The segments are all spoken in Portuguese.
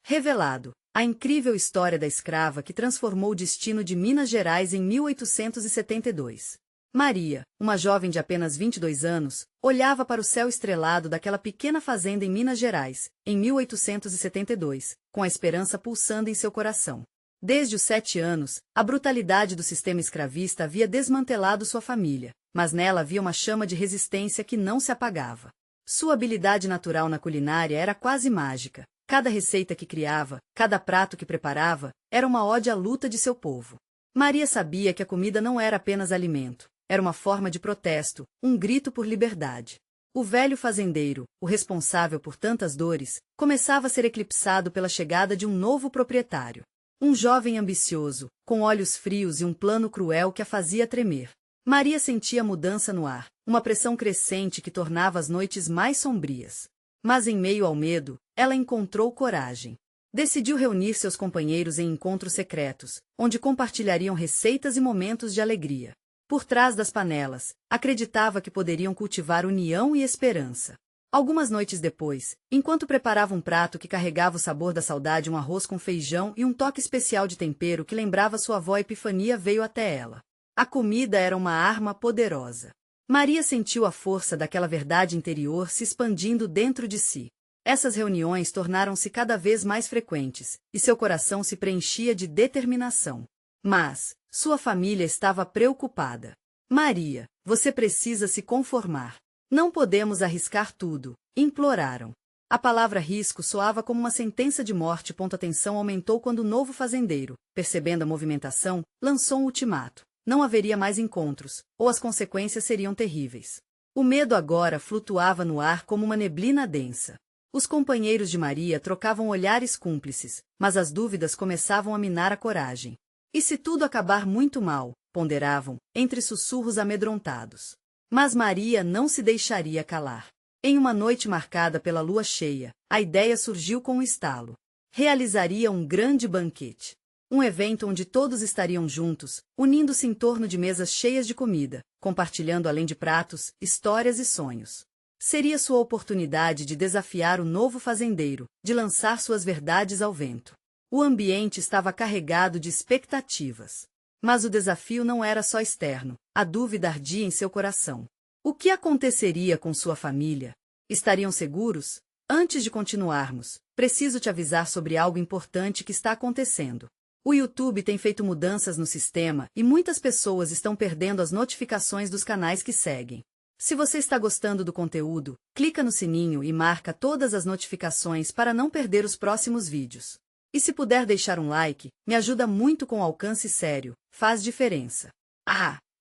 Revelado. A incrível história da escrava que transformou o destino de Minas Gerais em 1872. Maria, uma jovem de apenas 22 anos, olhava para o céu estrelado daquela pequena fazenda em Minas Gerais, em 1872, com a esperança pulsando em seu coração. Desde os 7 anos, a brutalidade do sistema escravista havia desmantelado sua família, mas nela havia uma chama de resistência que não se apagava. Sua habilidade natural na culinária era quase mágica. Cada receita que criava, cada prato que preparava, era uma ode à luta de seu povo. Maria sabia que a comida não era apenas alimento, era uma forma de protesto, um grito por liberdade. O velho fazendeiro, o responsável por tantas dores, começava a ser eclipsado pela chegada de um novo proprietário. Um jovem ambicioso, com olhos frios e um plano cruel que a fazia tremer. Maria sentia mudança no ar, uma pressão crescente que tornava as noites mais sombrias. Mas em meio ao medo, ela encontrou coragem. Decidiu reunir seus companheiros em encontros secretos, onde compartilhariam receitas e momentos de alegria. Por trás das panelas, acreditava que poderiam cultivar união e esperança. Algumas noites depois, enquanto preparava um prato que carregava o sabor da saudade, um arroz com feijão e um toque especial de tempero que lembrava sua avó, Epifania veio até ela. A comida era uma arma poderosa. Maria sentiu a força daquela verdade interior se expandindo dentro de si. Essas reuniões tornaram-se cada vez mais frequentes, e seu coração se preenchia de determinação. Mas sua família estava preocupada. Maria, você precisa se conformar. Não podemos arriscar tudo, imploraram. A palavra risco soava como uma sentença de morte. A tensão aumentou quando o novo fazendeiro, percebendo a movimentação, lançou um ultimato. Não haveria mais encontros, ou as consequências seriam terríveis. O medo agora flutuava no ar como uma neblina densa. Os companheiros de Maria trocavam olhares cúmplices, mas as dúvidas começavam a minar a coragem. E se tudo acabar muito mal, ponderavam, entre sussurros amedrontados. Mas Maria não se deixaria calar. Em uma noite marcada pela lua cheia, a ideia surgiu com um estalo. Realizaria um grande banquete. Um evento onde todos estariam juntos, unindo-se em torno de mesas cheias de comida, compartilhando além de pratos, histórias e sonhos. Seria sua oportunidade de desafiar o novo fazendeiro, de lançar suas verdades ao vento. O ambiente estava carregado de expectativas. Mas o desafio não era só externo, a dúvida ardia em seu coração. O que aconteceria com sua família? Estariam seguros? Antes de continuarmos, preciso te avisar sobre algo importante que está acontecendo. O YouTube tem feito mudanças no sistema e muitas pessoas estão perdendo as notificações dos canais que seguem. Se você está gostando do conteúdo, clica no sininho e marca todas as notificações para não perder os próximos vídeos. E se puder deixar um like, me ajuda muito com alcance sério, faz diferença.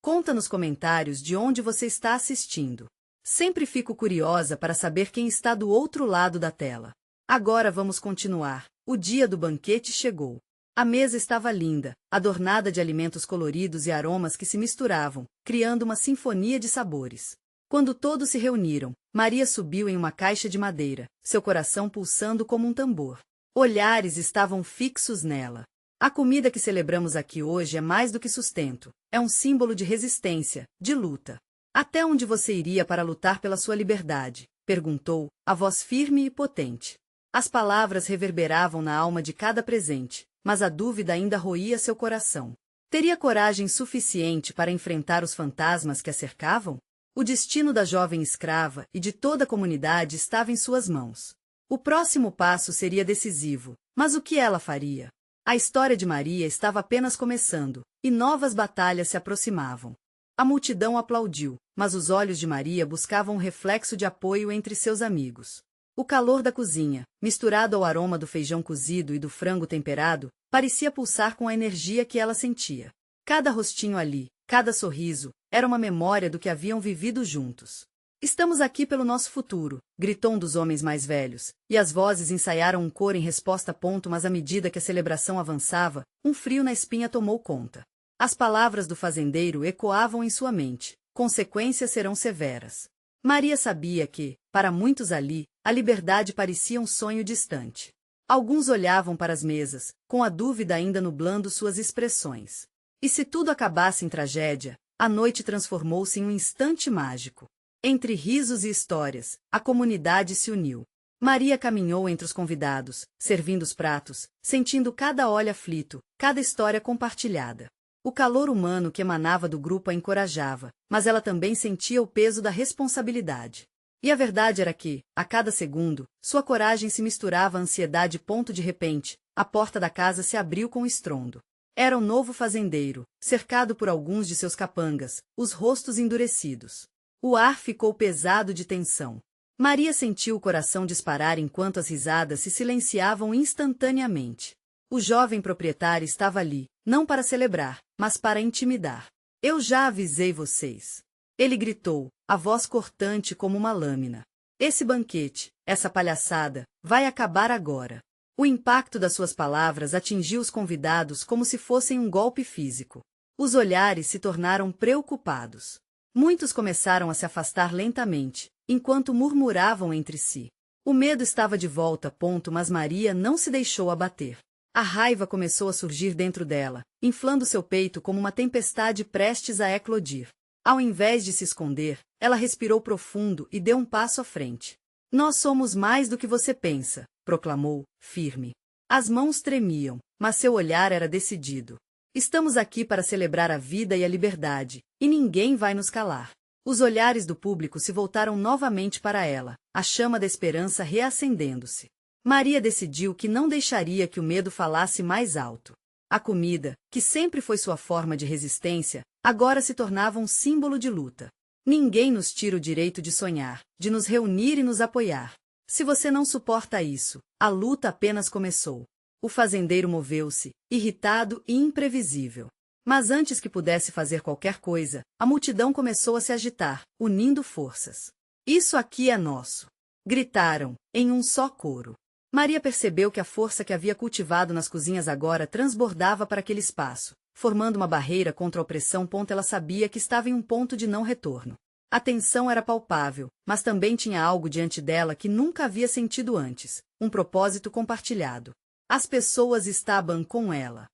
Conta nos comentários de onde você está assistindo. Sempre fico curiosa para saber quem está do outro lado da tela. Agora vamos continuar. O dia do banquete chegou. A mesa estava linda, adornada de alimentos coloridos e aromas que se misturavam, criando uma sinfonia de sabores. Quando todos se reuniram, Maria subiu em uma caixa de madeira, seu coração pulsando como um tambor. Olhares estavam fixos nela. A comida que celebramos aqui hoje é mais do que sustento, é um símbolo de resistência, de luta. Até onde você iria para lutar pela sua liberdade? Perguntou, a voz firme e potente. As palavras reverberavam na alma de cada presente, mas a dúvida ainda roía seu coração. Teria coragem suficiente para enfrentar os fantasmas que a cercavam? O destino da jovem escrava e de toda a comunidade estava em suas mãos. O próximo passo seria decisivo, mas o que ela faria? A história de Maria estava apenas começando, e novas batalhas se aproximavam. A multidão aplaudiu, mas os olhos de Maria buscavam um reflexo de apoio entre seus amigos. O calor da cozinha, misturado ao aroma do feijão cozido e do frango temperado, parecia pulsar com a energia que ela sentia. Cada rostinho ali, cada sorriso, era uma memória do que haviam vivido juntos. Estamos aqui pelo nosso futuro, gritou um dos homens mais velhos, e as vozes ensaiaram um coro em resposta. Mas à medida que a celebração avançava, um frio na espinha tomou conta. As palavras do fazendeiro ecoavam em sua mente, consequências serão severas. Maria sabia que, para muitos ali, a liberdade parecia um sonho distante. Alguns olhavam para as mesas, com a dúvida ainda nublando suas expressões. E se tudo acabasse em tragédia, a noite transformou-se em um instante mágico. Entre risos e histórias, a comunidade se uniu. Maria caminhou entre os convidados, servindo os pratos, sentindo cada olho aflito, cada história compartilhada. O calor humano que emanava do grupo a encorajava, mas ela também sentia o peso da responsabilidade. E a verdade era que, a cada segundo, sua coragem se misturava à ansiedade. De repente, a porta da casa se abriu com estrondo. Era o novo fazendeiro, cercado por alguns de seus capangas, os rostos endurecidos. O ar ficou pesado de tensão. Maria sentiu o coração disparar enquanto as risadas se silenciavam instantaneamente. O jovem proprietário estava ali, não para celebrar, mas para intimidar. Eu já avisei vocês. Ele gritou, a voz cortante como uma lâmina. Esse banquete, essa palhaçada, vai acabar agora. O impacto das suas palavras atingiu os convidados como se fossem um golpe físico. Os olhares se tornaram preocupados. Muitos começaram a se afastar lentamente, enquanto murmuravam entre si. O medo estava de volta, mas Maria não se deixou abater. A raiva começou a surgir dentro dela, inflando seu peito como uma tempestade prestes a eclodir. Ao invés de se esconder, ela respirou profundo e deu um passo à frente. Nós somos mais do que você pensa, proclamou, firme. As mãos tremiam, mas seu olhar era decidido. Estamos aqui para celebrar a vida e a liberdade, e ninguém vai nos calar. Os olhares do público se voltaram novamente para ela, a chama da esperança reacendendo-se. Maria decidiu que não deixaria que o medo falasse mais alto. A comida, que sempre foi sua forma de resistência, agora se tornava um símbolo de luta. Ninguém nos tira o direito de sonhar, de nos reunir e nos apoiar. Se você não suporta isso, a luta apenas começou. O fazendeiro moveu-se, irritado e imprevisível. Mas antes que pudesse fazer qualquer coisa, a multidão começou a se agitar, unindo forças. Isso aqui é nosso! Gritaram, em um só coro. Maria percebeu que a força que havia cultivado nas cozinhas agora transbordava para aquele espaço, formando uma barreira contra a opressão. Ela sabia que estava em um ponto de não retorno. A tensão era palpável, mas também tinha algo diante dela que nunca havia sentido antes, um propósito compartilhado. As pessoas estavam com ela.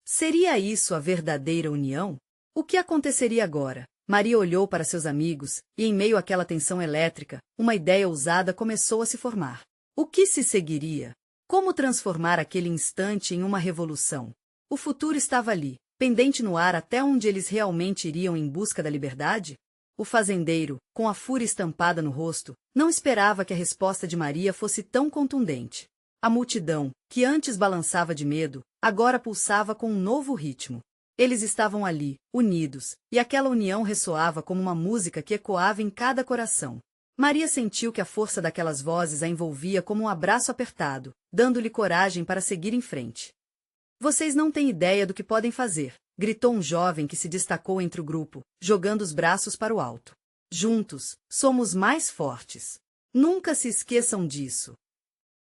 Seria isso a verdadeira união? O que aconteceria agora? Maria olhou para seus amigos, e em meio àquela tensão elétrica, uma ideia ousada começou a se formar. O que se seguiria? Como transformar aquele instante em uma revolução? O futuro estava ali, pendente no ar até onde eles realmente iriam em busca da liberdade? O fazendeiro, com a fúria estampada no rosto, não esperava que a resposta de Maria fosse tão contundente. A multidão, que antes balançava de medo, agora pulsava com um novo ritmo. Eles estavam ali, unidos, e aquela união ressoava como uma música que ecoava em cada coração. Maria sentiu que a força daquelas vozes a envolvia como um abraço apertado, dando-lhe coragem para seguir em frente. Vocês não têm ideia do que podem fazer, gritou um jovem que se destacou entre o grupo, jogando os braços para o alto. Juntos, somos mais fortes. Nunca se esqueçam disso.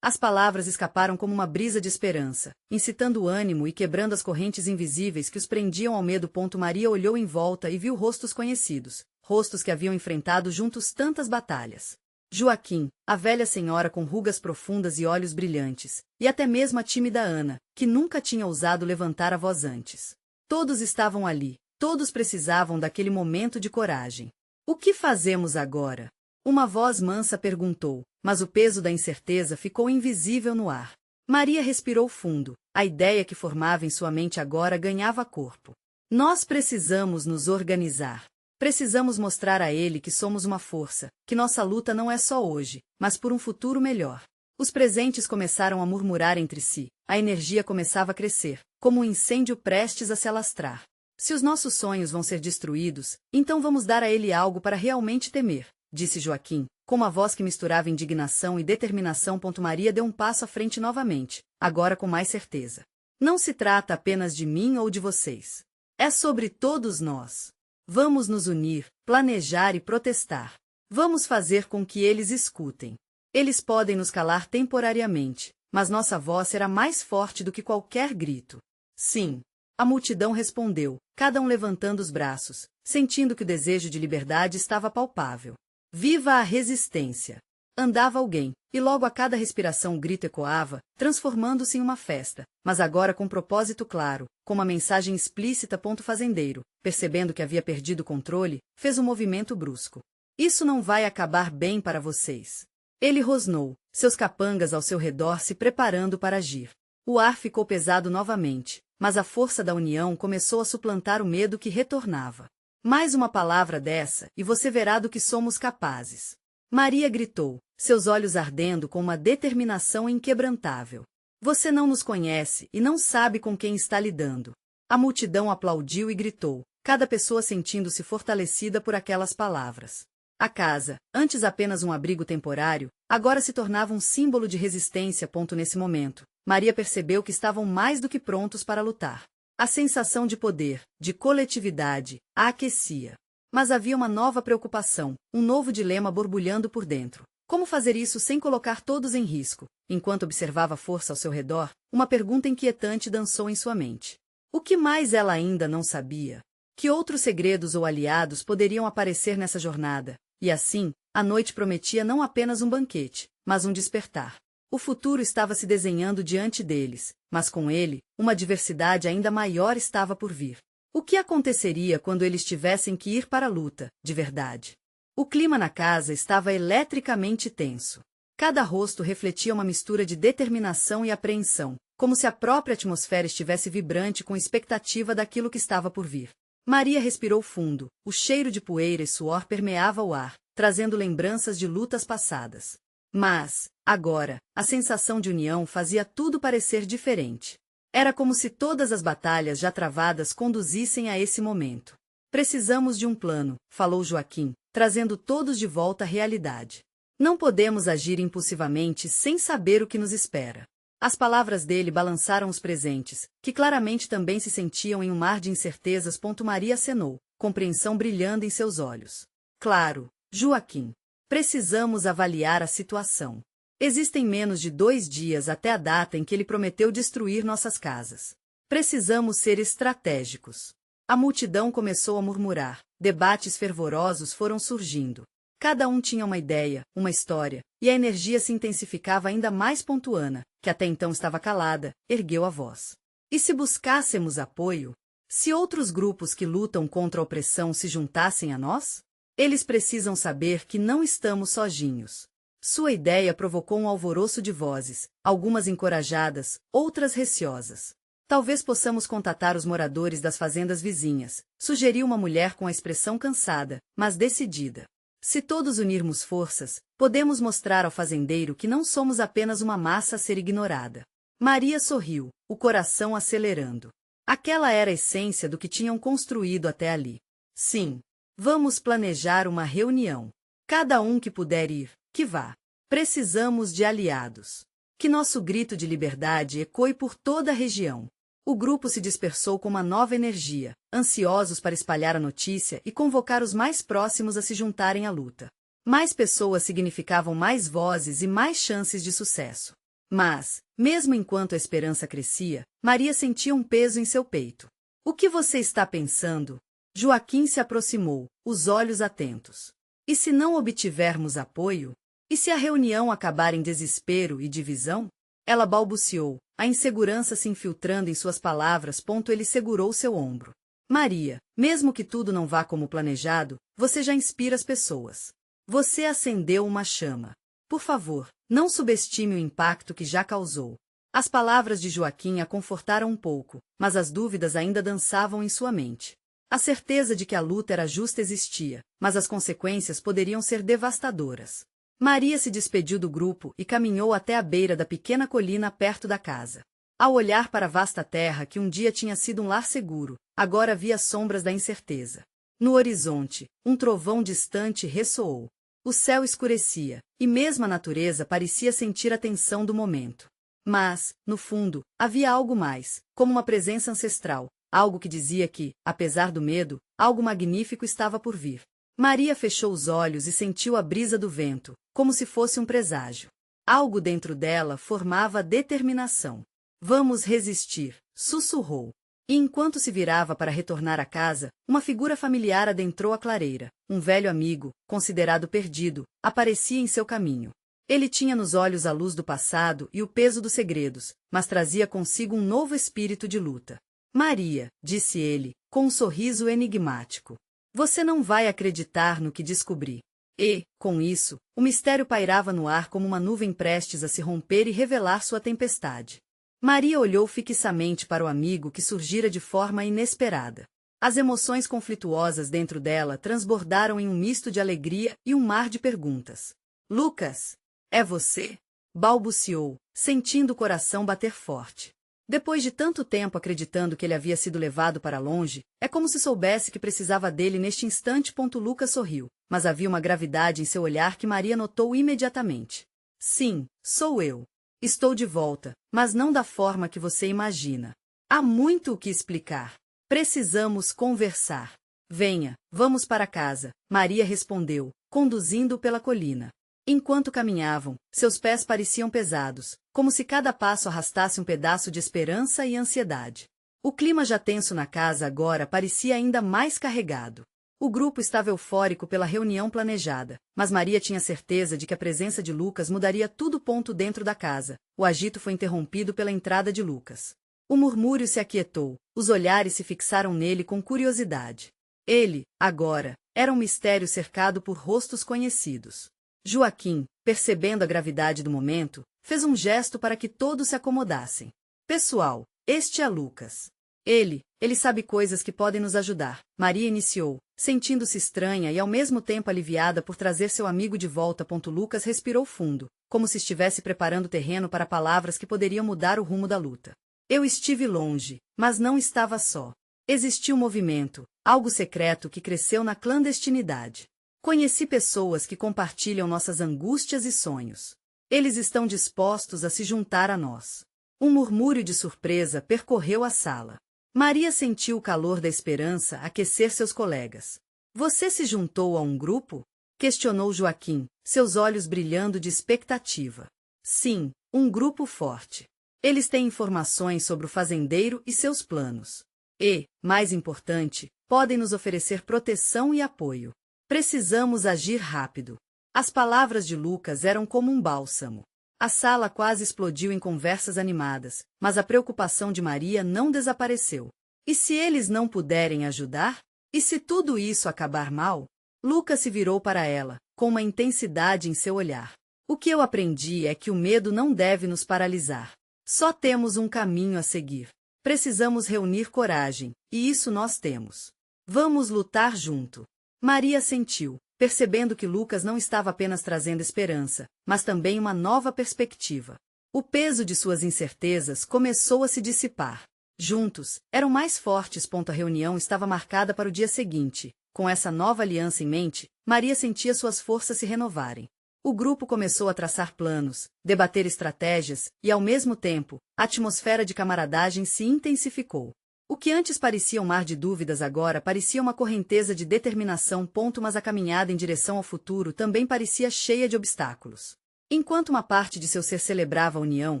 As palavras escaparam como uma brisa de esperança, incitando o ânimo e quebrando as correntes invisíveis que os prendiam ao medo. Maria olhou em volta e viu rostos conhecidos, rostos que haviam enfrentado juntos tantas batalhas. Joaquim, a velha senhora com rugas profundas e olhos brilhantes, e até mesmo a tímida Ana, que nunca tinha ousado levantar a voz antes. Todos estavam ali, todos precisavam daquele momento de coragem. O que fazemos agora? Uma voz mansa perguntou, mas o peso da incerteza ficou invisível no ar. Maria respirou fundo, a ideia que formava em sua mente agora ganhava corpo. Nós precisamos nos organizar. Precisamos mostrar a ele que somos uma força, que nossa luta não é só hoje, mas por um futuro melhor. Os presentes começaram a murmurar entre si, a energia começava a crescer, como um incêndio prestes a se alastrar. Se os nossos sonhos vão ser destruídos, então vamos dar a ele algo para realmente temer, disse Joaquim, com uma voz que misturava indignação e determinação. Maria deu um passo à frente novamente, agora com mais certeza. Não se trata apenas de mim ou de vocês. É sobre todos nós. Vamos nos unir, planejar e protestar. Vamos fazer com que eles escutem. Eles podem nos calar temporariamente, mas nossa voz será mais forte do que qualquer grito. Sim. A multidão respondeu, cada um levantando os braços, sentindo que o desejo de liberdade estava palpável. Viva a resistência! Andava alguém, e logo a cada respiração o grito ecoava, transformando-se em uma festa, mas agora com um propósito claro, com uma mensagem explícita. Fazendeiro, percebendo que havia perdido o controle, fez um movimento brusco. Isso não vai acabar bem para vocês. Ele rosnou, seus capangas ao seu redor se preparando para agir. O ar ficou pesado novamente, mas a força da união começou a suplantar o medo que retornava. Mais uma palavra dessa, e você verá do que somos capazes. Maria gritou, seus olhos ardendo com uma determinação inquebrantável. Você não nos conhece e não sabe com quem está lidando. A multidão aplaudiu e gritou, cada pessoa sentindo-se fortalecida por aquelas palavras. A casa, antes apenas um abrigo temporário, agora se tornava um símbolo de resistência. Nesse momento, Maria percebeu que estavam mais do que prontos para lutar. A sensação de poder, de coletividade, a aquecia. Mas havia uma nova preocupação, um novo dilema borbulhando por dentro. Como fazer isso sem colocar todos em risco? Enquanto observava a força ao seu redor, uma pergunta inquietante dançou em sua mente. O que mais ela ainda não sabia? Que outros segredos ou aliados poderiam aparecer nessa jornada? E assim, a noite prometia não apenas um banquete, mas um despertar. O futuro estava se desenhando diante deles, mas com ele, uma diversidade ainda maior estava por vir. O que aconteceria quando eles tivessem que ir para a luta, de verdade? O clima na casa estava eletricamente tenso. Cada rosto refletia uma mistura de determinação e apreensão, como se a própria atmosfera estivesse vibrante com expectativa daquilo que estava por vir. Maria respirou fundo, o cheiro de poeira e suor permeava o ar, trazendo lembranças de lutas passadas. Mas, agora, a sensação de união fazia tudo parecer diferente. Era como se todas as batalhas já travadas conduzissem a esse momento. Precisamos de um plano, falou Joaquim, trazendo todos de volta à realidade. Não podemos agir impulsivamente sem saber o que nos espera. As palavras dele balançaram os presentes, que claramente também se sentiam em um mar de incertezas. Maria acenou, compreensão brilhando em seus olhos. Claro, Joaquim. Precisamos avaliar a situação. Existem menos de 2 dias até a data em que ele prometeu destruir nossas casas. Precisamos ser estratégicos. A multidão começou a murmurar, debates fervorosos foram surgindo. Cada um tinha uma ideia, uma história, e a energia se intensificava ainda mais. Ana, que até então estava calada, ergueu a voz. E se buscássemos apoio? Se outros grupos que lutam contra a opressão se juntassem a nós? Eles precisam saber que não estamos sozinhos. Sua ideia provocou um alvoroço de vozes, algumas encorajadas, outras receosas. Talvez possamos contatar os moradores das fazendas vizinhas, sugeriu uma mulher com a expressão cansada, mas decidida. Se todos unirmos forças, podemos mostrar ao fazendeiro que não somos apenas uma massa a ser ignorada. Maria sorriu, o coração acelerando. Aquela era a essência do que tinham construído até ali. Sim. Vamos planejar uma reunião. Cada um que puder ir, que vá. Precisamos de aliados. Que nosso grito de liberdade ecoe por toda a região. O grupo se dispersou com uma nova energia, ansiosos para espalhar a notícia e convocar os mais próximos a se juntarem à luta. Mais pessoas significavam mais vozes e mais chances de sucesso. Mas, mesmo enquanto a esperança crescia, Maria sentia um peso em seu peito. O que você está pensando? Joaquim se aproximou, os olhos atentos. E se não obtivermos apoio? E se a reunião acabar em desespero e divisão? Ela balbuciou, a insegurança se infiltrando em suas palavras. Ele segurou seu ombro. Maria, mesmo que tudo não vá como planejado, você já inspira as pessoas. Você acendeu uma chama. Por favor, não subestime o impacto que já causou. As palavras de Joaquim a confortaram um pouco, mas as dúvidas ainda dançavam em sua mente. A certeza de que a luta era justa existia, mas as consequências poderiam ser devastadoras. Maria se despediu do grupo e caminhou até a beira da pequena colina perto da casa. Ao olhar para a vasta terra que um dia tinha sido um lar seguro, agora via as sombras da incerteza. No horizonte, um trovão distante ressoou. O céu escurecia, e mesmo a natureza parecia sentir a tensão do momento. Mas, no fundo, havia algo mais, como uma presença ancestral, algo que dizia que, apesar do medo, algo magnífico estava por vir. Maria fechou os olhos e sentiu a brisa do vento, como se fosse um presságio. Algo dentro dela formava determinação. Vamos resistir, sussurrou. E enquanto se virava para retornar à casa, uma figura familiar adentrou a clareira. Um velho amigo, considerado perdido, aparecia em seu caminho. Ele tinha nos olhos a luz do passado e o peso dos segredos, mas trazia consigo um novo espírito de luta. Maria, disse ele, com um sorriso enigmático. Você não vai acreditar no que descobri. E, com isso, o mistério pairava no ar como uma nuvem prestes a se romper e revelar sua tempestade. Maria olhou fixamente para o amigo que surgira de forma inesperada. As emoções conflituosas dentro dela transbordaram em um misto de alegria e um mar de perguntas. Lucas, é você? Balbuciou, sentindo o coração bater forte. Depois de tanto tempo acreditando que ele havia sido levado para longe, é como se soubesse que precisava dele neste instante. Lucas sorriu, mas havia uma gravidade em seu olhar que Maria notou imediatamente. Sim, sou eu. Estou de volta, mas não da forma que você imagina. Há muito o que explicar. Precisamos conversar. Venha, vamos para casa, Maria respondeu, conduzindo-o pela colina. Enquanto caminhavam, seus pés pareciam pesados, como se cada passo arrastasse um pedaço de esperança e ansiedade. O clima já tenso na casa agora parecia ainda mais carregado. O grupo estava eufórico pela reunião planejada, mas Maria tinha certeza de que a presença de Lucas mudaria tudo. Dentro da casa, o agito foi interrompido pela entrada de Lucas. O murmúrio se aquietou, os olhares se fixaram nele com curiosidade. Ele, agora, era um mistério cercado por rostos conhecidos. Joaquim, percebendo a gravidade do momento, fez um gesto para que todos se acomodassem. Pessoal, este é Lucas. Ele sabe coisas que podem nos ajudar, Maria iniciou, sentindo-se estranha e ao mesmo tempo aliviada por trazer seu amigo de volta. Lucas respirou fundo, como se estivesse preparando o terreno para palavras que poderiam mudar o rumo da luta. Eu estive longe, mas não estava só. Existia um movimento, algo secreto que cresceu na clandestinidade. Conheci pessoas que compartilham nossas angústias e sonhos. Eles estão dispostos a se juntar a nós. Um murmúrio de surpresa percorreu a sala. Maria sentiu o calor da esperança aquecer seus colegas. Você se juntou a um grupo? Questionou Joaquim, seus olhos brilhando de expectativa. Sim, um grupo forte. Eles têm informações sobre o fazendeiro e seus planos. E, mais importante, podem nos oferecer proteção e apoio. Precisamos agir rápido. As palavras de Lucas eram como um bálsamo. A sala quase explodiu em conversas animadas, mas a preocupação de Maria não desapareceu. E se eles não puderem ajudar? E se tudo isso acabar mal? Lucas se virou para ela, com uma intensidade em seu olhar. O que eu aprendi é que o medo não deve nos paralisar. Só temos um caminho a seguir. Precisamos reunir coragem, e isso nós temos. Vamos lutar junto. Maria sentiu, percebendo que Lucas não estava apenas trazendo esperança, mas também uma nova perspectiva. O peso de suas incertezas começou a se dissipar. Juntos, eram mais fortes. A reunião estava marcada para o dia seguinte. Com essa nova aliança em mente, Maria sentia suas forças se renovarem. O grupo começou a traçar planos, debater estratégias, e ao mesmo tempo, a atmosfera de camaradagem se intensificou. O que antes parecia um mar de dúvidas agora parecia uma correnteza de determinação. Mas a caminhada em direção ao futuro também parecia cheia de obstáculos. Enquanto uma parte de seu ser celebrava a união,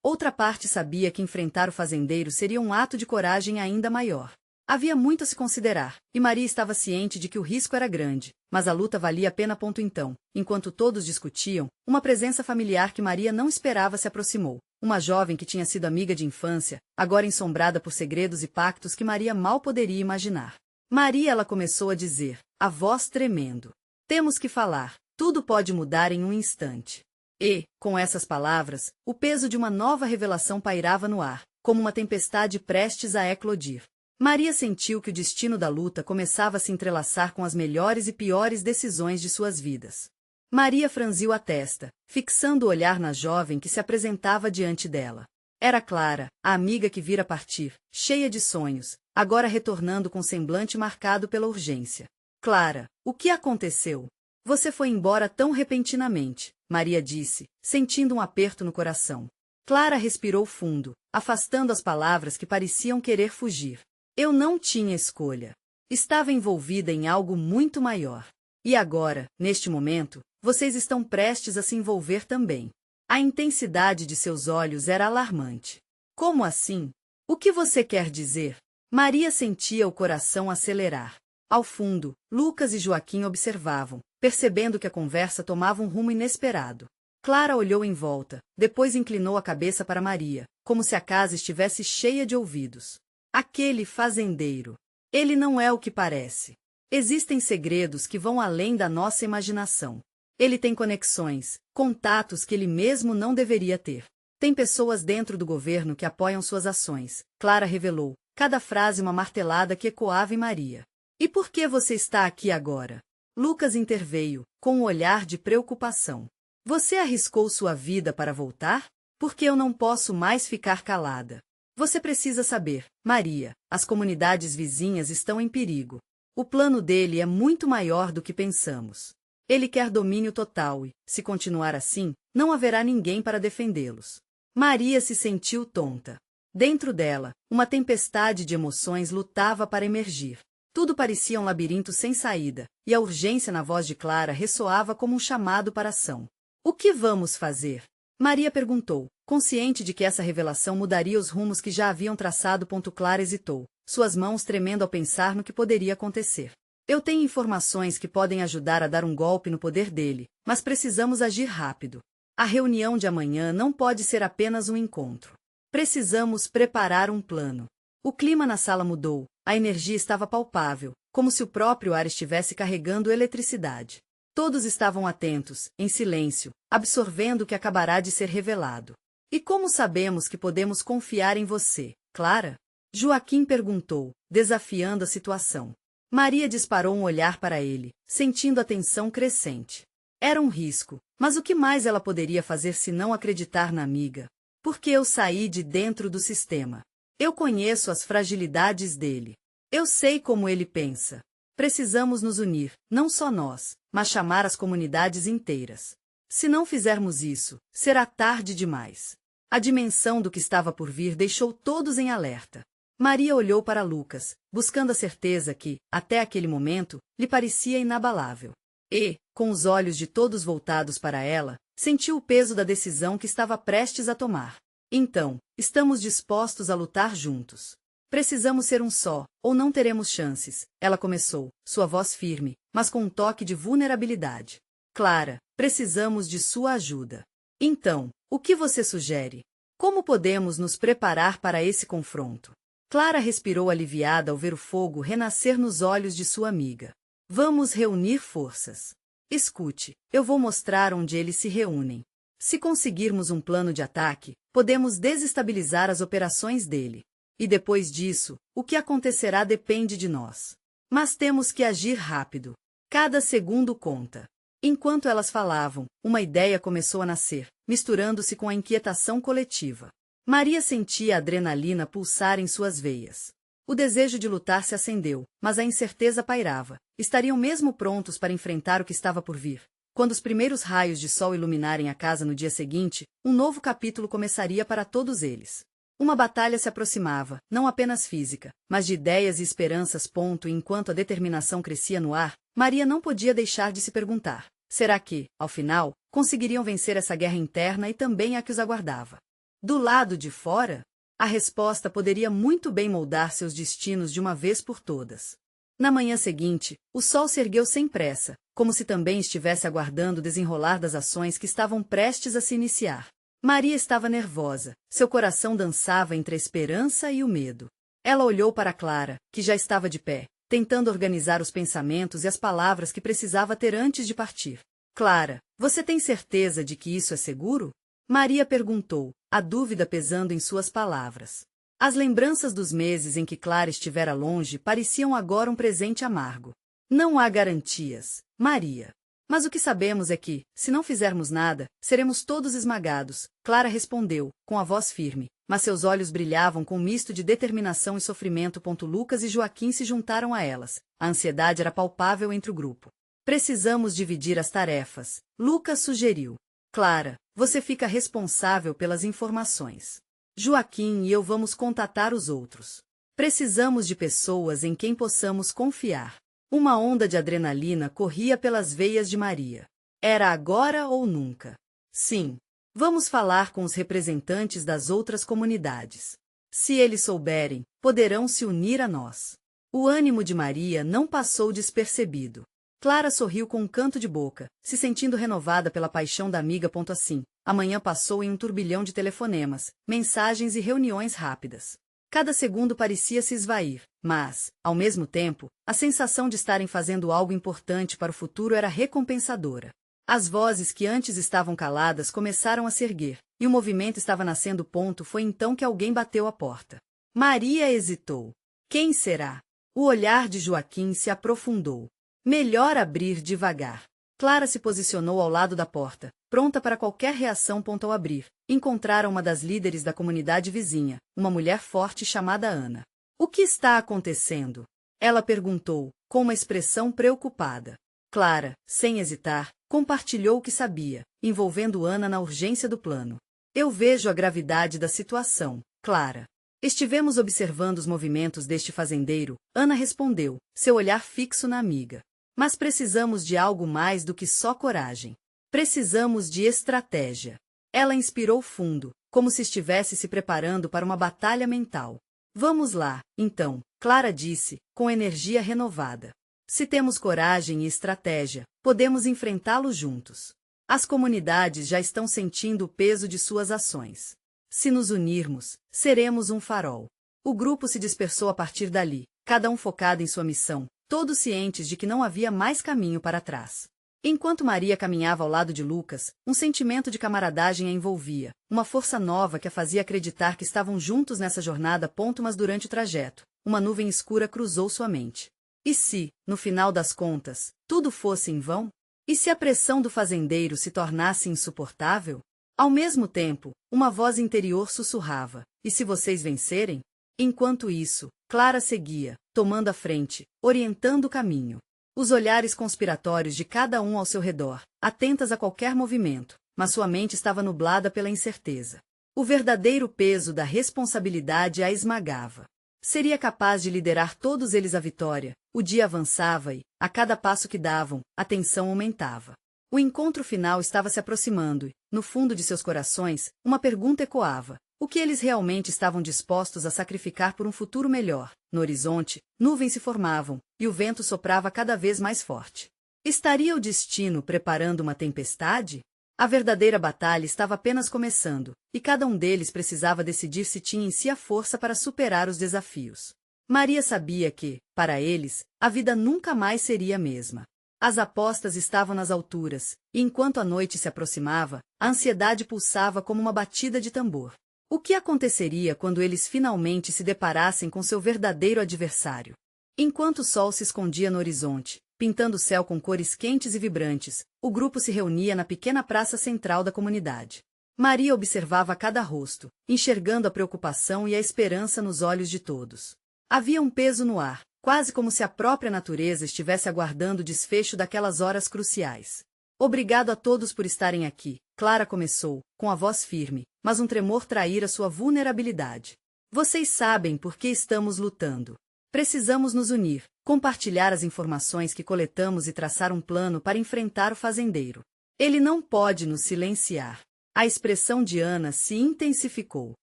outra parte sabia que enfrentar o fazendeiro seria um ato de coragem ainda maior. Havia muito a se considerar, e Maria estava ciente de que o risco era grande, mas a luta valia a pena. Então, enquanto todos discutiam, uma presença familiar que Maria não esperava se aproximou. Uma jovem que tinha sido amiga de infância, agora ensombrada por segredos e pactos que Maria mal poderia imaginar. Maria, ela começou a dizer, a voz tremendo. Temos que falar, tudo pode mudar em um instante. E, com essas palavras, o peso de uma nova revelação pairava no ar, como uma tempestade prestes a eclodir. Maria sentiu que o destino da luta começava a se entrelaçar com as melhores e piores decisões de suas vidas. Maria franziu a testa, fixando o olhar na jovem que se apresentava diante dela. Era Clara, a amiga que vira partir, cheia de sonhos, agora retornando com semblante marcado pela urgência. Clara, o que aconteceu? Você foi embora tão repentinamente, Maria disse, sentindo um aperto no coração. Clara respirou fundo, afastando as palavras que pareciam querer fugir. Eu não tinha escolha. Estava envolvida em algo muito maior. E agora, neste momento, vocês estão prestes a se envolver também. A intensidade de seus olhos era alarmante. Como assim? O que você quer dizer? Maria sentia o coração acelerar. Ao fundo, Lucas e Joaquim observavam, percebendo que a conversa tomava um rumo inesperado. Clara olhou em volta, depois inclinou a cabeça para Maria, como se a casa estivesse cheia de ouvidos. Aquele fazendeiro. Ele não é o que parece. Existem segredos que vão além da nossa imaginação. Ele tem conexões, contatos que ele mesmo não deveria ter. Tem pessoas dentro do governo que apoiam suas ações, Clara revelou, cada frase uma martelada que ecoava em Maria. E por que você está aqui agora? Lucas interveio, com um olhar de preocupação. Você arriscou sua vida para voltar? Porque eu não posso mais ficar calada. Você precisa saber, Maria, as comunidades vizinhas estão em perigo. O plano dele é muito maior do que pensamos. Ele quer domínio total e, se continuar assim, não haverá ninguém para defendê-los. Maria se sentiu tonta. Dentro dela, uma tempestade de emoções lutava para emergir. Tudo parecia um labirinto sem saída, e a urgência na voz de Clara ressoava como um chamado para ação. O que vamos fazer? Maria perguntou, consciente de que essa revelação mudaria os rumos que já haviam traçado. Clara hesitou, suas mãos tremendo ao pensar no que poderia acontecer. Eu tenho informações que podem ajudar a dar um golpe no poder dele, mas precisamos agir rápido. A reunião de amanhã não pode ser apenas um encontro. Precisamos preparar um plano. O clima na sala mudou, a energia estava palpável, como se o próprio ar estivesse carregando eletricidade. Todos estavam atentos, em silêncio, absorvendo o que acabará de ser revelado. E como sabemos que podemos confiar em você, Clara? Joaquim perguntou, desafiando a situação. Maria disparou um olhar para ele, sentindo a tensão crescente. Era um risco, mas o que mais ela poderia fazer se não acreditar na amiga? Porque eu saí de dentro do sistema. Eu conheço as fragilidades dele. Eu sei como ele pensa. Precisamos nos unir, não só nós, mas chamar as comunidades inteiras. Se não fizermos isso, será tarde demais. A dimensão do que estava por vir deixou todos em alerta. Maria olhou para Lucas, buscando a certeza que, até aquele momento, lhe parecia inabalável. E, com os olhos de todos voltados para ela, sentiu o peso da decisão que estava prestes a tomar. Então, estamos dispostos a lutar juntos. Precisamos ser um só, ou não teremos chances, ela começou, sua voz firme, mas com um toque de vulnerabilidade. Clara, precisamos de sua ajuda. Então, o que você sugere? Como podemos nos preparar para esse confronto? Clara respirou aliviada ao ver o fogo renascer nos olhos de sua amiga. Vamos reunir forças. Escute, eu vou mostrar onde eles se reúnem. Se conseguirmos um plano de ataque, podemos desestabilizar as operações dele. E depois disso, o que acontecerá depende de nós. Mas temos que agir rápido. Cada segundo conta. Enquanto elas falavam, uma ideia começou a nascer, misturando-se com a inquietação coletiva. Maria sentia a adrenalina pulsar em suas veias. O desejo de lutar se acendeu, mas a incerteza pairava. Estariam mesmo prontos para enfrentar o que estava por vir. Quando os primeiros raios de sol iluminarem a casa no dia seguinte, um novo capítulo começaria para todos eles. Uma batalha se aproximava, não apenas física, mas de ideias e esperanças. E enquanto a determinação crescia no ar, Maria não podia deixar de se perguntar: será que, ao final, conseguiriam vencer essa guerra interna e também a que os aguardava? Do lado de fora? A resposta poderia muito bem moldar seus destinos de uma vez por todas. Na manhã seguinte, o sol se ergueu sem pressa, como se também estivesse aguardando o desenrolar das ações que estavam prestes a se iniciar. Maria estava nervosa, seu coração dançava entre a esperança e o medo. Ela olhou para Clara, que já estava de pé, tentando organizar os pensamentos e as palavras que precisava ter antes de partir. Clara, você tem certeza de que isso é seguro? Maria perguntou, a dúvida pesando em suas palavras. As lembranças dos meses em que Clara estivera longe pareciam agora um presente amargo. Não há garantias, Maria. Mas o que sabemos é que, se não fizermos nada, seremos todos esmagados, Clara respondeu, com a voz firme, mas seus olhos brilhavam com um misto de determinação e sofrimento. Lucas e Joaquim se juntaram a elas. A ansiedade era palpável entre o grupo. Precisamos dividir as tarefas, Lucas sugeriu. Clara, você fica responsável pelas informações. Joaquim e eu vamos contatar os outros. Precisamos de pessoas em quem possamos confiar. Uma onda de adrenalina corria pelas veias de Maria. Era agora ou nunca. Sim. Vamos falar com os representantes das outras comunidades. Se eles souberem, poderão se unir a nós. O ânimo de Maria não passou despercebido. Clara sorriu com um canto de boca, se sentindo renovada pela paixão da amiga. Assim, a manhã passou em um turbilhão de telefonemas, mensagens e reuniões rápidas. Cada segundo parecia se esvair, mas, ao mesmo tempo, a sensação de estarem fazendo algo importante para o futuro era recompensadora. As vozes que antes estavam caladas começaram a se erguer, e o movimento estava nascendo. Foi então que alguém bateu à porta. Maria hesitou. Quem será? O olhar de Joaquim se aprofundou. Melhor abrir devagar. Clara se posicionou ao lado da porta, pronta para qualquer reação. Ao abrir, encontraram uma das líderes da comunidade vizinha, uma mulher forte chamada Ana. O que está acontecendo? Ela perguntou, com uma expressão preocupada. Clara, sem hesitar, compartilhou o que sabia, envolvendo Ana na urgência do plano. Eu vejo a gravidade da situação, Clara. Estivemos observando os movimentos deste fazendeiro, Ana respondeu, seu olhar fixo na amiga. Mas precisamos de algo mais do que só coragem. Precisamos de estratégia. Ela inspirou fundo, como se estivesse se preparando para uma batalha mental. Vamos lá, então, Clara disse, com energia renovada. Se temos coragem e estratégia, podemos enfrentá-lo juntos. As comunidades já estão sentindo o peso de suas ações. Se nos unirmos, seremos um farol. O grupo se dispersou a partir dali, cada um focado em sua missão, todos cientes de que não havia mais caminho para trás. Enquanto Maria caminhava ao lado de Lucas, um sentimento de camaradagem a envolvia, uma força nova que a fazia acreditar que estavam juntos nessa jornada. Mas durante o trajeto, uma nuvem escura cruzou sua mente. E se, no final das contas, tudo fosse em vão? E se a pressão do fazendeiro se tornasse insuportável? Ao mesmo tempo, uma voz interior sussurrava, e se vocês vencerem? Enquanto isso, Clara seguia, tomando a frente, orientando o caminho. Os olhares conspiratórios de cada um ao seu redor, atentas a qualquer movimento, mas sua mente estava nublada pela incerteza. O verdadeiro peso da responsabilidade a esmagava. Seria capaz de liderar todos eles à vitória. O dia avançava e, a cada passo que davam, a tensão aumentava. O encontro final estava se aproximando e, no fundo de seus corações, uma pergunta ecoava. O que eles realmente estavam dispostos a sacrificar por um futuro melhor? No horizonte, nuvens se formavam, e o vento soprava cada vez mais forte. Estaria o destino preparando uma tempestade? A verdadeira batalha estava apenas começando, e cada um deles precisava decidir se tinha em si a força para superar os desafios. Maria sabia que, para eles, a vida nunca mais seria a mesma. As apostas estavam nas alturas, e enquanto a noite se aproximava, a ansiedade pulsava como uma batida de tambor. O que aconteceria quando eles finalmente se deparassem com seu verdadeiro adversário? Enquanto o sol se escondia no horizonte, pintando o céu com cores quentes e vibrantes, o grupo se reunia na pequena praça central da comunidade. Maria observava cada rosto, enxergando a preocupação e a esperança nos olhos de todos. Havia um peso no ar, quase como se a própria natureza estivesse aguardando o desfecho daquelas horas cruciais. Obrigado a todos por estarem aqui, Clara começou, com a voz firme, mas um tremor traíra sua vulnerabilidade. Vocês sabem por que estamos lutando. Precisamos nos unir, compartilhar as informações que coletamos e traçar um plano para enfrentar o fazendeiro. Ele não pode nos silenciar. A expressão de Ana se intensificou.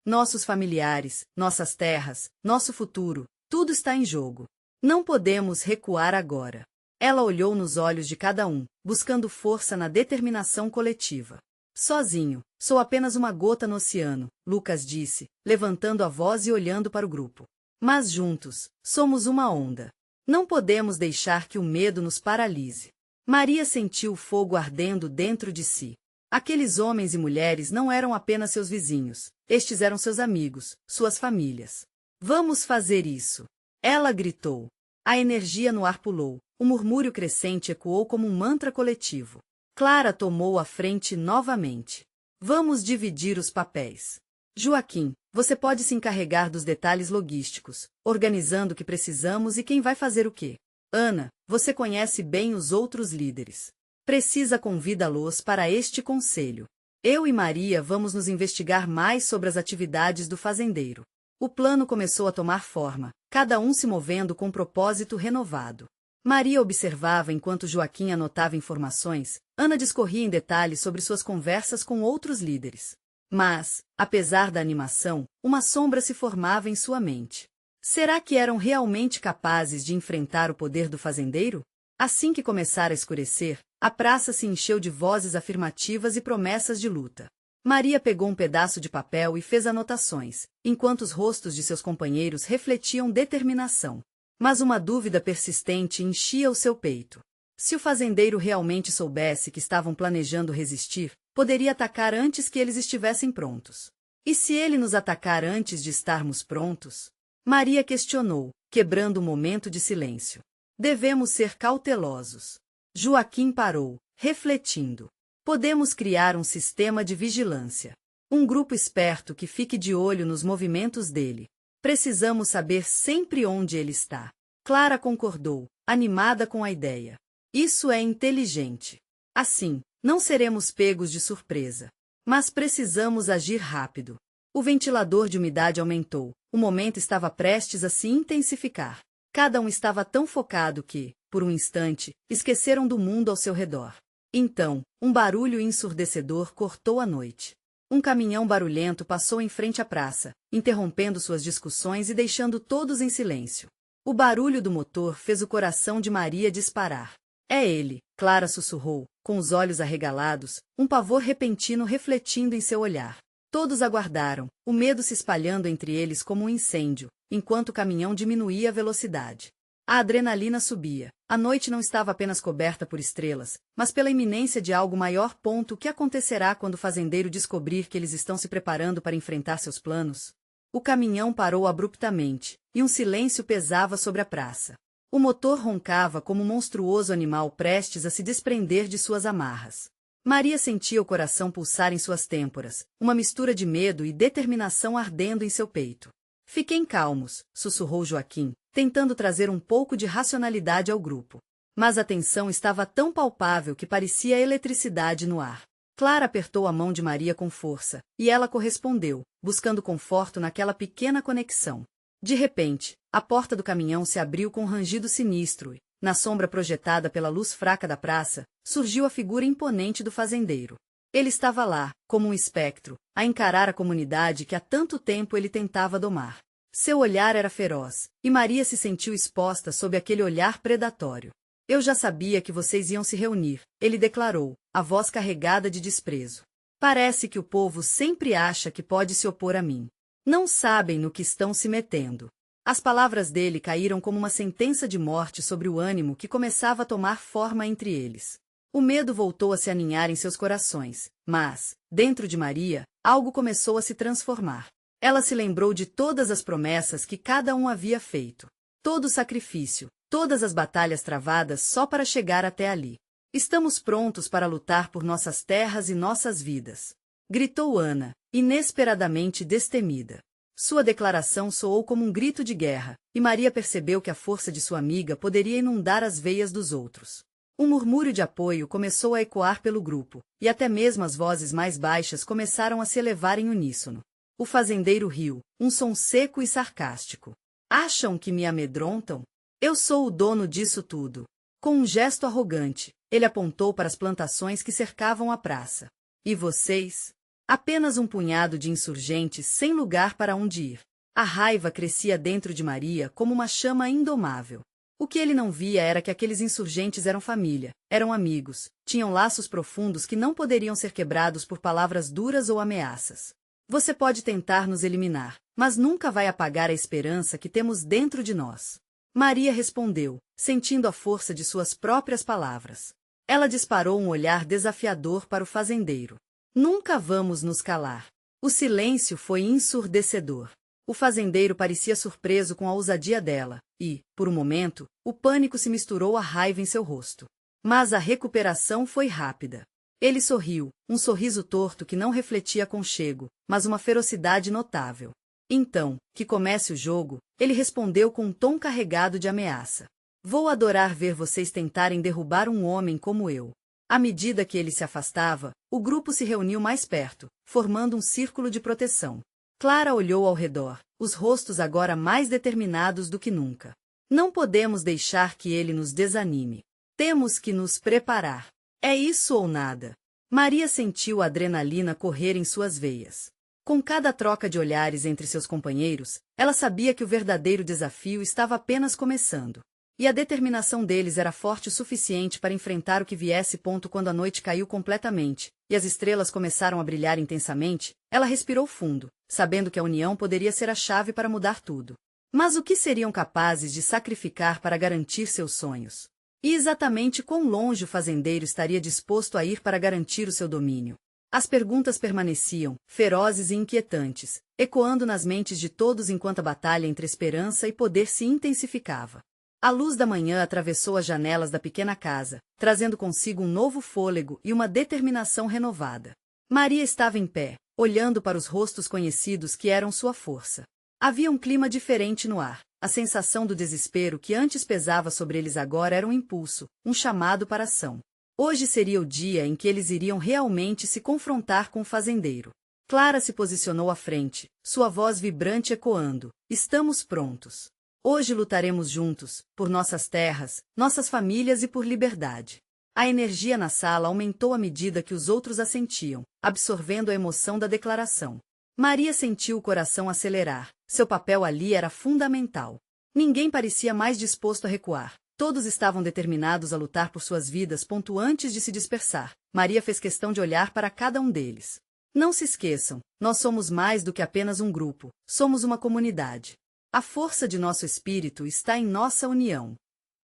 Nossos familiares, nossas terras, nosso futuro, tudo está em jogo. Não podemos recuar agora. Ela olhou nos olhos de cada um, buscando força na determinação coletiva. Sozinho, sou apenas uma gota no oceano, Lucas disse, levantando a voz e olhando para o grupo. Mas juntos, somos uma onda. Não podemos deixar que o medo nos paralise. Maria sentiu o fogo ardendo dentro de si. Aqueles homens e mulheres não eram apenas seus vizinhos, estes eram seus amigos, suas famílias. Vamos fazer isso! Ela gritou. A energia no ar pulou, o murmúrio crescente ecoou como um mantra coletivo. Clara tomou a frente novamente. Vamos dividir os papéis. Joaquim, você pode se encarregar dos detalhes logísticos, organizando o que precisamos e quem vai fazer o quê. Ana, você conhece bem os outros líderes. Precisa convidá-los para este conselho. Eu e Maria vamos nos investigar mais sobre as atividades do fazendeiro. O plano começou a tomar forma, cada um se movendo com um propósito renovado. Maria observava enquanto Joaquim anotava informações, Ana discorria em detalhes sobre suas conversas com outros líderes. Mas, apesar da animação, uma sombra se formava em sua mente. Será que eram realmente capazes de enfrentar o poder do fazendeiro? Assim que começara a escurecer, a praça se encheu de vozes afirmativas e promessas de luta. Maria pegou um pedaço de papel e fez anotações, enquanto os rostos de seus companheiros refletiam determinação. Mas uma dúvida persistente enchia o seu peito. Se o fazendeiro realmente soubesse que estavam planejando resistir, poderia atacar antes que eles estivessem prontos. E se ele nos atacar antes de estarmos prontos? Maria questionou, quebrando o momento de silêncio. Devemos ser cautelosos. Joaquim parou, refletindo. Podemos criar um sistema de vigilância. Um grupo esperto que fique de olho nos movimentos dele. Precisamos saber sempre onde ele está. Clara concordou, animada com a ideia. Isso é inteligente. Assim, não seremos pegos de surpresa. Mas precisamos agir rápido. O ventilador de umidade aumentou. O momento estava prestes a se intensificar. Cada um estava tão focado que, por um instante, esqueceram do mundo ao seu redor. Então, um barulho ensurdecedor cortou a noite. Um caminhão barulhento passou em frente à praça, interrompendo suas discussões e deixando todos em silêncio. O barulho do motor fez o coração de Maria disparar. É ele, Clara sussurrou, com os olhos arregalados, um pavor repentino refletindo em seu olhar. Todos aguardaram, o medo se espalhando entre eles como um incêndio, enquanto o caminhão diminuía a velocidade. A adrenalina subia. A noite não estava apenas coberta por estrelas, mas pela iminência de algo maior. O que acontecerá quando o fazendeiro descobrir que eles estão se preparando para enfrentar seus planos? O caminhão parou abruptamente, e um silêncio pesava sobre a praça. O motor roncava como um monstruoso animal prestes a se desprender de suas amarras. Maria sentia o coração pulsar em suas têmporas, uma mistura de medo e determinação ardendo em seu peito. Fiquem calmos, sussurrou Joaquim, tentando trazer um pouco de racionalidade ao grupo. Mas a tensão estava tão palpável que parecia eletricidade no ar. Clara apertou a mão de Maria com força, e ela correspondeu, buscando conforto naquela pequena conexão. De repente, a porta do caminhão se abriu com um rangido sinistro e, na sombra projetada pela luz fraca da praça, surgiu a figura imponente do fazendeiro. Ele estava lá, como um espectro, a encarar a comunidade que há tanto tempo ele tentava domar. Seu olhar era feroz, e Maria se sentiu exposta sob aquele olhar predatório. Eu já sabia que vocês iam se reunir, ele declarou, a voz carregada de desprezo. Parece que o povo sempre acha que pode se opor a mim. Não sabem no que estão se metendo. As palavras dele caíram como uma sentença de morte sobre o ânimo que começava a tomar forma entre eles. O medo voltou a se aninhar em seus corações, mas, dentro de Maria, algo começou a se transformar. Ela se lembrou de todas as promessas que cada um havia feito. Todo o sacrifício, todas as batalhas travadas só para chegar até ali. Estamos prontos para lutar por nossas terras e nossas vidas. Gritou Ana, inesperadamente destemida. Sua declaração soou como um grito de guerra, e Maria percebeu que a força de sua amiga poderia inundar as veias dos outros. Um murmúrio de apoio começou a ecoar pelo grupo, e até mesmo as vozes mais baixas começaram a se elevar em uníssono. O fazendeiro riu, um som seco e sarcástico. Acham que me amedrontam? Eu sou o dono disso tudo. Com um gesto arrogante, ele apontou para as plantações que cercavam a praça. E vocês? Apenas um punhado de insurgentes sem lugar para onde ir. A raiva crescia dentro de Maria como uma chama indomável. O que ele não via era que aqueles insurgentes eram família, eram amigos, tinham laços profundos que não poderiam ser quebrados por palavras duras ou ameaças. Você pode tentar nos eliminar, mas nunca vai apagar a esperança que temos dentro de nós. Maria respondeu, sentindo a força de suas próprias palavras. Ela disparou um olhar desafiador para o fazendeiro. Nunca vamos nos calar. O silêncio foi ensurdecedor. O fazendeiro parecia surpreso com a ousadia dela, e, por um momento, o pânico se misturou à raiva em seu rosto. Mas a recuperação foi rápida. Ele sorriu, um sorriso torto que não refletia aconchego, mas uma ferocidade notável. Então, que comece o jogo, ele respondeu com um tom carregado de ameaça. Vou adorar ver vocês tentarem derrubar um homem como eu. À medida que ele se afastava, o grupo se reuniu mais perto, formando um círculo de proteção. Clara olhou ao redor, os rostos agora mais determinados do que nunca. Não podemos deixar que ele nos desanime. Temos que nos preparar. É isso ou nada. Maria sentiu a adrenalina correr em suas veias. Com cada troca de olhares entre seus companheiros, ela sabia que o verdadeiro desafio estava apenas começando. E a determinação deles era forte o suficiente para enfrentar o que viesse. Quando a noite caiu completamente, e as estrelas começaram a brilhar intensamente, ela respirou fundo, sabendo que a união poderia ser a chave para mudar tudo. Mas o que seriam capazes de sacrificar para garantir seus sonhos? E exatamente quão longe o fazendeiro estaria disposto a ir para garantir o seu domínio? As perguntas permaneciam, ferozes e inquietantes, ecoando nas mentes de todos enquanto a batalha entre esperança e poder se intensificava. A luz da manhã atravessou as janelas da pequena casa, trazendo consigo um novo fôlego e uma determinação renovada. Maria estava em pé, olhando para os rostos conhecidos que eram sua força. Havia um clima diferente no ar. A sensação do desespero que antes pesava sobre eles agora era um impulso, um chamado para ação. Hoje seria o dia em que eles iriam realmente se confrontar com o fazendeiro. Clara se posicionou à frente, sua voz vibrante ecoando: "Estamos prontos. Hoje lutaremos juntos, por nossas terras, nossas famílias e por liberdade." A energia na sala aumentou à medida que os outros assentiam, absorvendo a emoção da declaração. Maria sentiu o coração acelerar. Seu papel ali era fundamental. Ninguém parecia mais disposto a recuar. Todos estavam determinados a lutar por suas vidas. Antes de se dispersar, Maria fez questão de olhar para cada um deles. "Não se esqueçam, nós somos mais do que apenas um grupo, somos uma comunidade. A força de nosso espírito está em nossa união."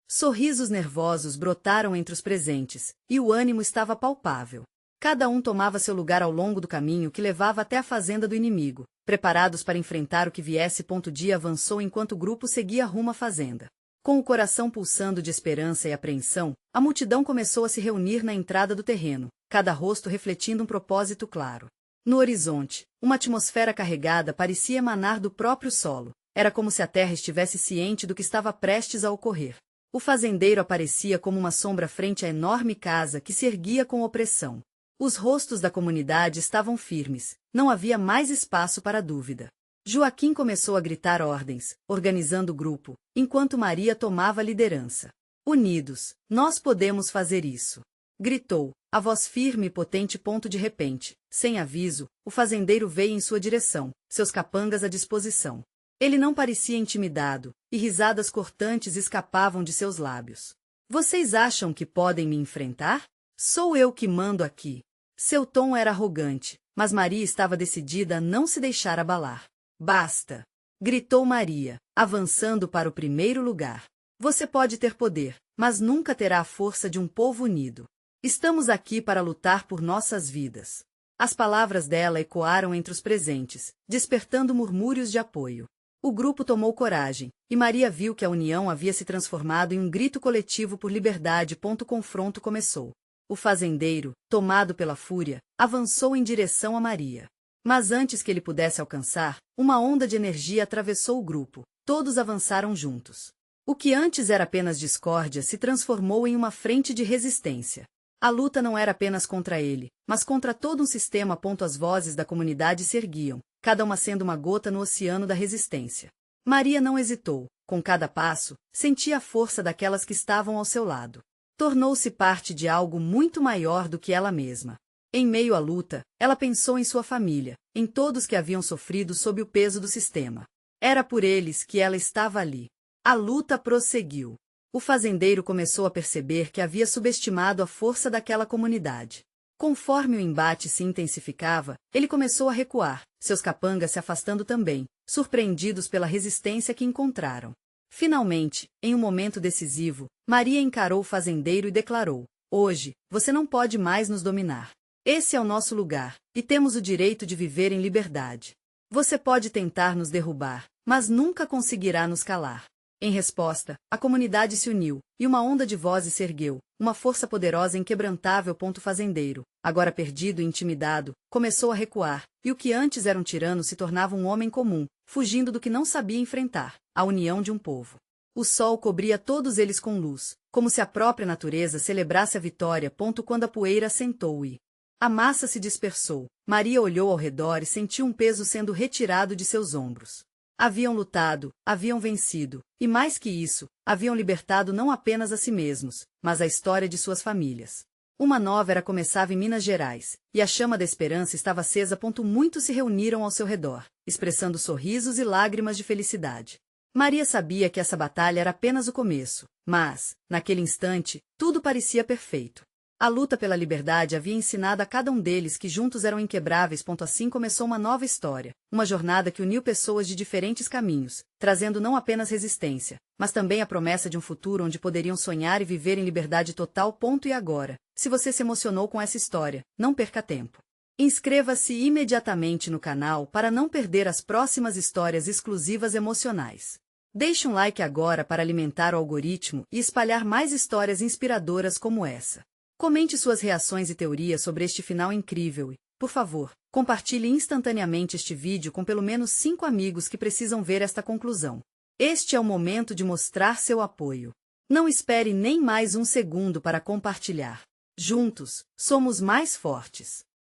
Sorrisos nervosos brotaram entre os presentes, e o ânimo estava palpável. Cada um tomava seu lugar ao longo do caminho que levava até a fazenda do inimigo, preparados para enfrentar o que viesse. O dia avançou enquanto o grupo seguia rumo à fazenda. Com o coração pulsando de esperança e apreensão, a multidão começou a se reunir na entrada do terreno, cada rosto refletindo um propósito claro. No horizonte, uma atmosfera carregada parecia emanar do próprio solo. Era como se a terra estivesse ciente do que estava prestes a ocorrer. O fazendeiro aparecia como uma sombra frente à enorme casa que se erguia com opressão. Os rostos da comunidade estavam firmes, não havia mais espaço para dúvida. Joaquim começou a gritar ordens, organizando o grupo, enquanto Maria tomava a liderança. "Unidos, nós podemos fazer isso!" gritou, a voz firme e potente. De repente, sem aviso, o fazendeiro veio em sua direção, seus capangas à disposição. Ele não parecia intimidado, e risadas cortantes escapavam de seus lábios. "Vocês acham que podem me enfrentar? Sou eu que mando aqui." Seu tom era arrogante, mas Maria estava decidida a não se deixar abalar. "Basta!" gritou Maria, avançando para o primeiro lugar. "Você pode ter poder, mas nunca terá a força de um povo unido. Estamos aqui para lutar por nossas vidas." As palavras dela ecoaram entre os presentes, despertando murmúrios de apoio. O grupo tomou coragem, e Maria viu que a união havia se transformado em um grito coletivo por liberdade. O confronto começou. O fazendeiro, tomado pela fúria, avançou em direção a Maria. Mas antes que ele pudesse alcançar, uma onda de energia atravessou o grupo. Todos avançaram juntos. O que antes era apenas discórdia se transformou em uma frente de resistência. A luta não era apenas contra ele, mas contra todo um sistema. As vozes da comunidade se erguiam, cada uma sendo uma gota no oceano da resistência. Maria não hesitou. Com cada passo, sentia a força daquelas que estavam ao seu lado. Tornou-se parte de algo muito maior do que ela mesma. Em meio à luta, ela pensou em sua família, em todos que haviam sofrido sob o peso do sistema. Era por eles que ela estava ali. A luta prosseguiu. O fazendeiro começou a perceber que havia subestimado a força daquela comunidade. Conforme o embate se intensificava, ele começou a recuar, seus capangas se afastando também, surpreendidos pela resistência que encontraram. Finalmente, em um momento decisivo, Maria encarou o fazendeiro e declarou: "Hoje, você não pode mais nos dominar. Esse é o nosso lugar, e temos o direito de viver em liberdade. Você pode tentar nos derrubar, mas nunca conseguirá nos calar." Em resposta, a comunidade se uniu, e uma onda de vozes se ergueu, uma força poderosa e inquebrantável. O fazendeiro, agora perdido e intimidado, começou a recuar, e o que antes era um tirano se tornava um homem comum, fugindo do que não sabia enfrentar, a união de um povo. O sol cobria todos eles com luz, como se a própria natureza celebrasse a vitória. Quando a poeira assentou e a massa se dispersou, Maria olhou ao redor e sentiu um peso sendo retirado de seus ombros. Haviam lutado, haviam vencido, e mais que isso, haviam libertado não apenas a si mesmos, mas a história de suas famílias. Uma nova era começava em Minas Gerais, e a chama da esperança estava acesa. Muitos se reuniram ao seu redor, expressando sorrisos e lágrimas de felicidade. Maria sabia que essa batalha era apenas o começo, mas, naquele instante, tudo parecia perfeito. A luta pela liberdade havia ensinado a cada um deles que juntos eram inquebráveis. Assim começou uma nova história, uma jornada que uniu pessoas de diferentes caminhos, trazendo não apenas resistência, mas também a promessa de um futuro onde poderiam sonhar e viver em liberdade total. E agora, se você se emocionou com essa história, não perca tempo. Inscreva-se imediatamente no canal para não perder as próximas histórias exclusivas emocionais. Deixe um like agora para alimentar o algoritmo e espalhar mais histórias inspiradoras como essa. Comente suas reações e teorias sobre este final incrível e, por favor, compartilhe instantaneamente este vídeo com pelo menos 5 amigos que precisam ver esta conclusão. Este é o momento de mostrar seu apoio. Não espere nem mais um segundo para compartilhar. Juntos, somos mais fortes.